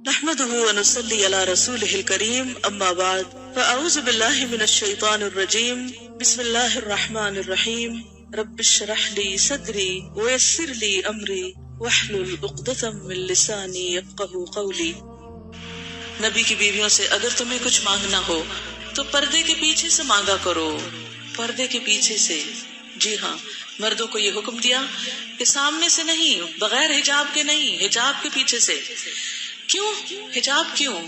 نحمده ونصلي على رسوله الكريم اما بعد فاعوذ بالله من الشيطان الرجيم بسم الله الرحمن الرحيم رب اشرح لي صدري ويسر لي امري واحلل عقدة من لساني يفقهوا قولي۔ نبی کی بیویوں سے اگر تمہیں کچھ مانگنا ہو تو پردے کے پیچھے سے مانگا کرو، پردے کے پیچھے سے۔ جی ہاں، مردوں کو یہ حکم دیا کہ سامنے سے نہیں، بغیر حجاب کے نہیں، حجاب کے پیچھے سے۔ کیوں حجاب؟ کیوں؟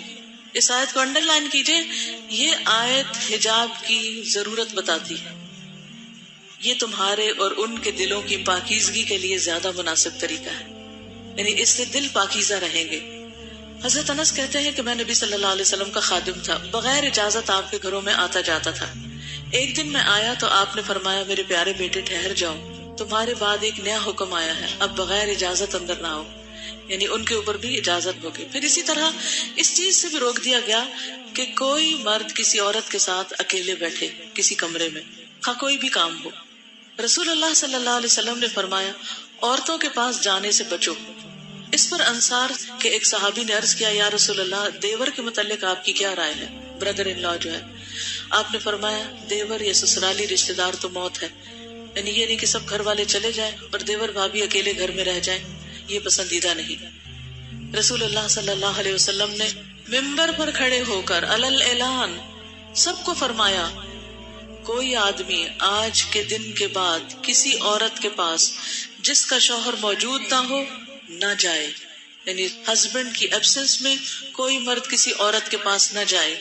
اس آیت کو انڈر لائن کیجئے، یہ آیت حجاب کی ضرورت بتاتی ہے۔ یہ تمہارے اور ان کے دلوں کی پاکیزگی کے لیے زیادہ مناسب طریقہ ہے، یعنی اس سے دل پاکیزہ رہیں گے۔ حضرت انس کہتے ہیں کہ میں نبی صلی اللہ علیہ وسلم کا خادم تھا، بغیر اجازت آپ کے گھروں میں آتا جاتا تھا۔ ایک دن میں آیا تو آپ نے فرمایا میرے پیارے بیٹے ٹھہر جاؤ، تمہارے بعد ایک نیا حکم آیا ہے، اب بغیر اجازت اندر نہ آؤ، یعنی ان کے اوپر بھی اجازت ہوگی۔ پھر اسی طرح اس چیز سے بھی روک دیا گیا کہ کوئی مرد کسی عورت کے ساتھ اکیلے بیٹھے کسی کمرے میں، خواہ کوئی بھی کام ہو۔ رسول اللہ صلی اللہ علیہ وسلم نے فرمایا عورتوں کے پاس جانے سے بچو۔ اس پر انصار کے ایک صحابی نے عرض کیا یا رسول اللہ، دیور کے متعلق آپ کی کیا رائے ہے؟ بردر ان لا جو ہے۔ آپ نے فرمایا دیور یا سسرالی رشتہ دار تو موت ہے، یعنی یہ نہیں کہ سب گھر والے چلے جائیں اور دیور بھابھی اکیلے گھر میں رہ جائیں، یہ پسندیدہ نہیں۔ رسول اللہ صلی اللہ علیہ وسلم نے ممبر پر کھڑے ہو کر علل اعلان سب کو فرمایا کوئی آدمی آج کے دن کے بعد کسی عورت کے پاس جس کا شوہر موجود نہ ہو نہ جائے، یعنی ہسبینڈ کی ایبسنس میں کوئی مرد کسی عورت کے پاس نہ جائے۔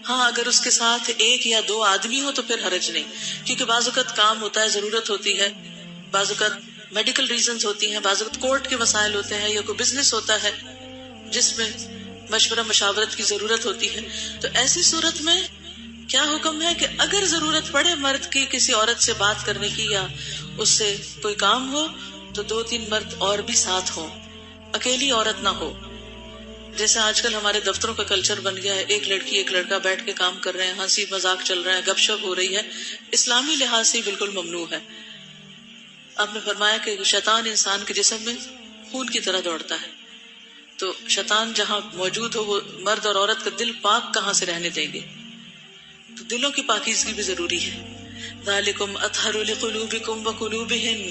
ہاں اگر اس کے ساتھ ایک یا دو آدمی ہو تو پھر حرج نہیں، کیونکہ بعض اوقات کام ہوتا ہے، ضرورت ہوتی ہے، بعض اوقات میڈیکل ریزنز ہوتی ہیں، بعض اوقات کورٹ کے مسائل ہوتے ہیں، یا کوئی بزنس ہوتا ہے جس میں مشورہ مشاورت کی ضرورت ہوتی ہے۔ تو ایسی صورت میں کیا حکم ہے کہ اگر ضرورت پڑے مرد کی کسی عورت سے بات کرنے کی یا اس سے کوئی کام ہو تو دو تین مرد اور بھی ساتھ ہوں، اکیلی عورت نہ ہو۔ جیسے آج کل ہمارے دفتروں کا کلچر بن گیا ہے، ایک لڑکی ایک لڑکا بیٹھ کے کام کر رہے ہیں، ہنسی مذاق چل رہا ہے، گپ شپ ہو رہی ہے، اسلامی لحاظ سے بالکل ممنوع ہے۔ آپ نے فرمایا کہ شیطان انسان کے جسم میں خون کی طرح دوڑتا ہے، تو شیطان جہاں موجود ہو وہ مرد اور عورت کا دل پاک کہاں سے رہنے دیں گے؟ تو دلوں کی پاکیزگی بھی ضروری ہے۔ ذالکم اطہر لقلوبکم وقلوبہن،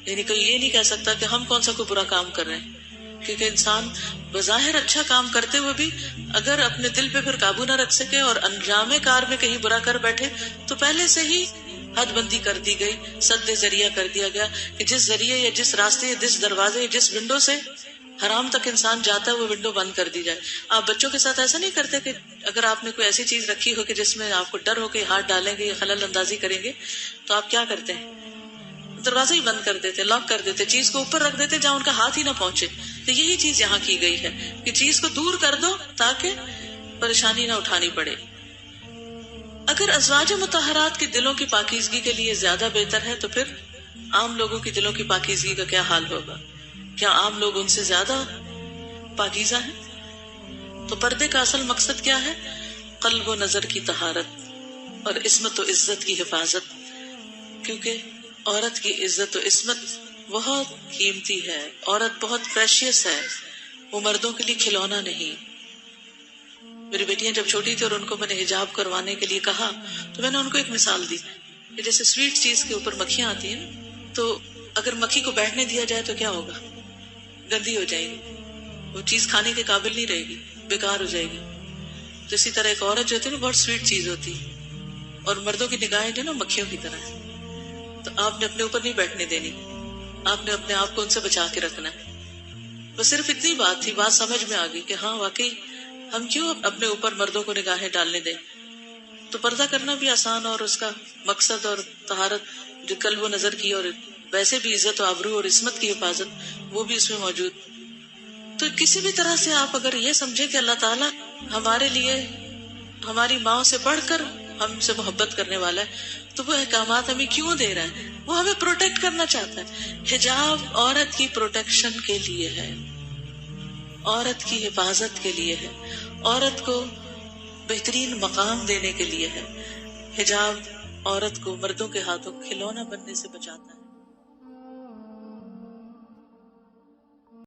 یعنی کوئی یہ نہیں کہہ سکتا کہ ہم کون سا کوئی برا کام کر رہے ہیں، کیونکہ انسان بظاہر اچھا کام کرتے ہوئے بھی اگر اپنے دل پہ پھر قابو نہ رکھ سکے اور انجام کار میں کہیں برا کر بیٹھے تو پہلے سے ہی حد بندی کر دی گئی، سد ذریعہ کر دیا گیا کہ جس ذریعے یا جس راستے یا جس دروازے یا جس ونڈو سے حرام تک انسان جاتا ہے وہ ونڈو بند کر دی جائے۔ آپ بچوں کے ساتھ ایسا نہیں کرتے کہ اگر آپ نے کوئی ایسی چیز رکھی ہو کہ جس میں آپ کو ڈر ہو کہ ہاتھ ڈالیں گے یا خلل اندازی کریں گے تو آپ کیا کرتے ہیں؟ دروازہ ہی بند کر دیتے، لاک کر دیتے، چیز کو اوپر رکھ دیتے جہاں ان کا ہاتھ ہی نہ پہنچے۔ تو یہی چیز یہاں کی گئی ہے کہ چیز کو دور کر دو تاکہ پریشانی نہ اٹھانی پڑے۔ اگر ازواج مطہرات کے دلوں کی پاکیزگی کے لیے زیادہ بہتر ہے تو پھر عام لوگوں کی دلوں کی پاکیزگی کا کیا حال ہوگا؟ کیا عام لوگ ان سے زیادہ پاکیزہ ہیں؟ تو پردے کا اصل مقصد کیا ہے؟ قلب و نظر کی طہارت اور عصمت و عزت کی حفاظت، کیونکہ عورت کی عزت و عصمت بہت قیمتی ہے، عورت بہت پریشیس ہے، وہ مردوں کے لیے کھلونا نہیں۔ میری بیٹیاں جب چھوٹی تھی اور ان کو میں نے حجاب کروانے کے لیے کہا تو میں نے ان کو ایک مثال دی کہ جیسے سویٹ چیز کے اوپر مکھیاں آتی ہیں تو اگر مکھی کو بیٹھنے دیا جائے تو کیا ہوگا؟ گندی ہو جائے گی، وہ چیز کھانے کے قابل نہیں رہے گی، بیکار ہو جائے گی۔ تو اسی طرح ایک عورت جو ہوتی ہے نا بہت سویٹ چیز ہوتی ہے، اور مردوں کی نگاہیں جو نا مکھیوں کی طرح ہے، تو آپ نے اپنے اوپر نہیں بیٹھنے دینی، آپ نے اپنے آپ کو ان سے بچا کے رکھنا ہے۔ بس صرف اتنی بات تھی، بات سمجھ میں آ گئی کہ ہاں واقعی ہم کیوں اپنے اوپر مردوں کو نگاہیں ڈالنے دیں۔ تو پردہ کرنا بھی آسان اور اس کا مقصد اور طہارت جو قلب و نظر کی اور ویسے بھی عزت و آبرو اور عصمت کی حفاظت وہ بھی اس میں موجود۔ تو کسی بھی طرح سے آپ اگر یہ سمجھے کہ اللہ تعالیٰ ہمارے لیے ہماری ماں سے بڑھ کر ہم سے محبت کرنے والا ہے تو وہ احکامات ہمیں کیوں دے رہا ہے؟ وہ ہمیں پروٹیکٹ کرنا چاہتا ہے۔ حجاب عورت کی پروٹیکشن کے لیے ہے، عورت کی حفاظت کے لیے ہے، عورت کو بہترین مقام دینے کے لیے ہے۔ حجاب عورت کو مردوں کے ہاتھوں کھلونا بننے سے بچاتا ہے۔